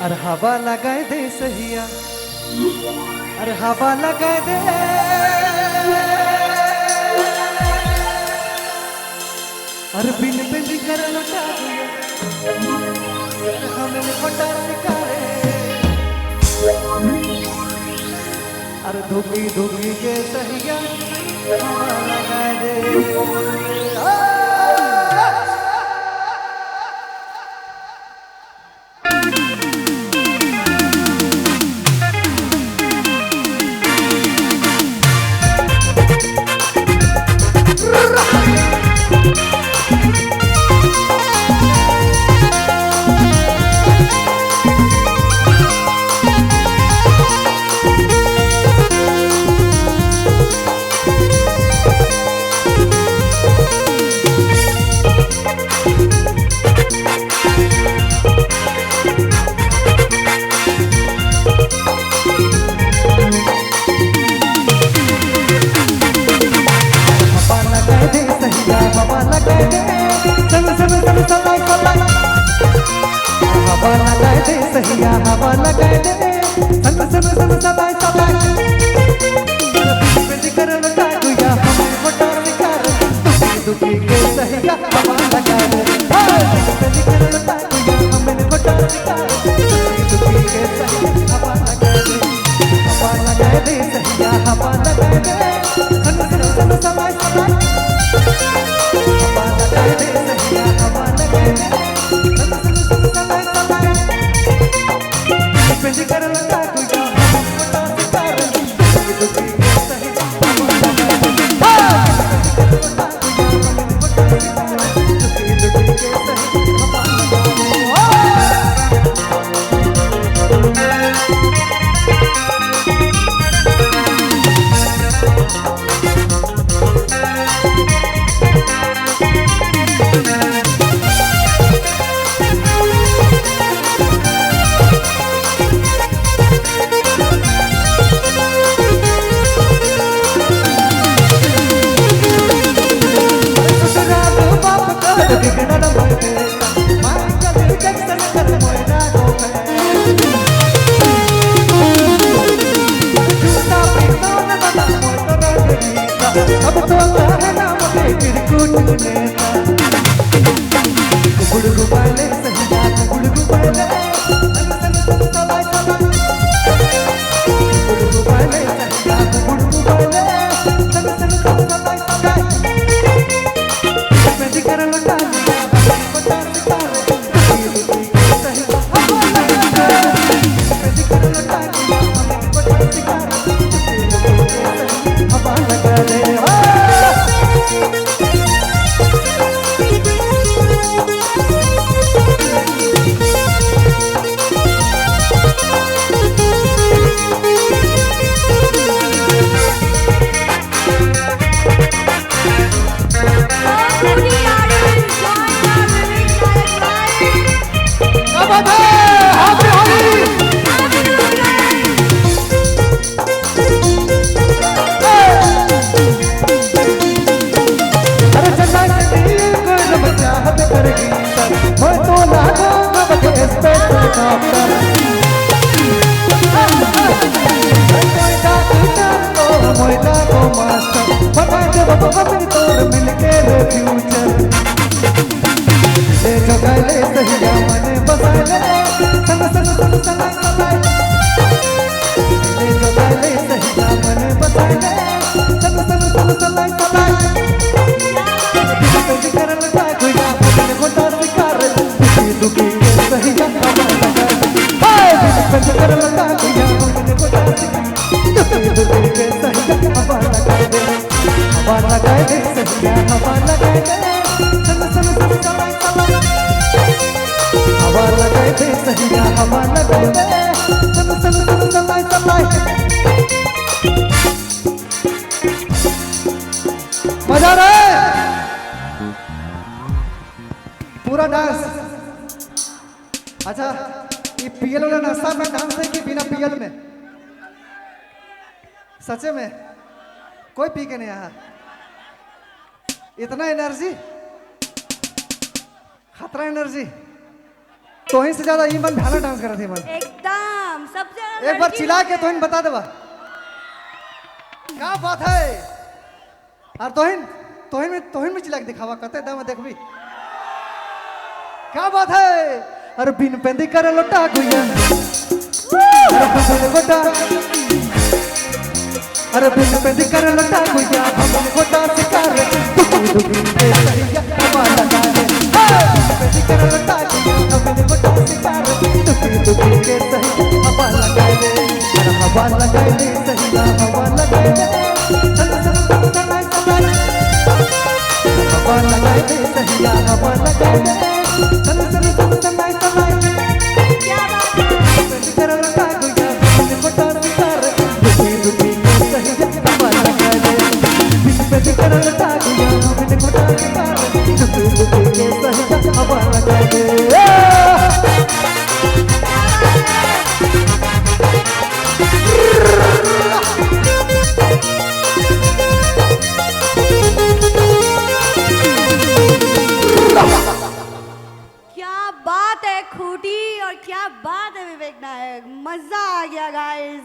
अरे हवा लगाए दे सहिया, अरे हवा लगाए दे, अरे बिन बिन कर लुटा दिया, अरे हमें पटा सिकारे, अरे धुकी धुकी के सहिया हवा लगाए दे। हवा लगाए दे सहिया, हवा लगाए दे सन सन सन सदाई सदाई, बिन कर लुटा गुया हमें मोटा निकार, दुखी के सहिया हवा लगाए दे, बिन कर लुटा गुया हमें मोटा निकार, दुखी के सहिया हवा लगाए दे, हवा लगाए दे सहिया हवा लगाए दे सन सन सन सदाई सदाई, हवा लगाए दे सहिया हवा लगाए दे सन सन सन सदाई सदाई, बिन कर लुटा गुया हमें मोटा निकार, दुखी के सहिया हवा लगाए दे, बिन कर लुटा गुया हमें मोटा निकार, दुखी के सहिया हवा लगाए दे। अब तो है नाम त्रिकुट नेता, कुबड़ गुबाले सहिया कुबड़ गुबाले, सबाई सबाई, कुबड़ गुबाले सहिया कुबड़ गुबाले, सबाई सबाई, मैं दिखर लुटा दिया पता सितारे, सहिया हवा लगा दे, मैं दिखर लुटा दिया पता सितारे, हवा लगा दे। हवा लगाए दे सहिया हवा लगाए दे सन सन सन सलाई सलाई, हवा लगाए दे सहिया हवा लगाए दे सन सन सन सलाई सलाई। मजा आ रहा है पूरा डांस। अच्छा ये पीएल वाला नशा में डांस है कि बिना पीएल में? सचे में कोई पी के नहीं आया? इतना एनर्जी, खतरा एनर्जी। तोहिन से ज्यादा ई मन ढाला डांस करत है मन। एकदम सबसे ज्यादा एक बार लड़की चिल्ला के लोग तोहिन बता देबा क्या बात है। और तोहिन में चिल्ला के दिखावा कते दम देखबी क्या बात है। अरे बिन पेंदी कर लोटा गुइया अरे बिन गोटा अरे बिन पेंदी कर लोटा गुइया हम गोटा शिकार दुखी दुखी के सैया हवा लगा दे। पेंदी कर लोटा गुइया हम गोटा शिकार दुखी दुखी के सैया हवा लगा दे। अरे हवा लगा दे सैया हवा लगा दे। हवा लगा दे सैया हवा लगा दे। क्या बात है। पेंदी कर लोटा गुइया हम गोटा शिकार दुखी दुखी के सैया हवा लगा दे। पेंदी कर लोटा गुइया हम गोटा शिकार दुखी दुखी के सैया हवा लगा दे। क्या बात है खूटी और क्या बात है विवेक नायक, मजा आ गया गाइस।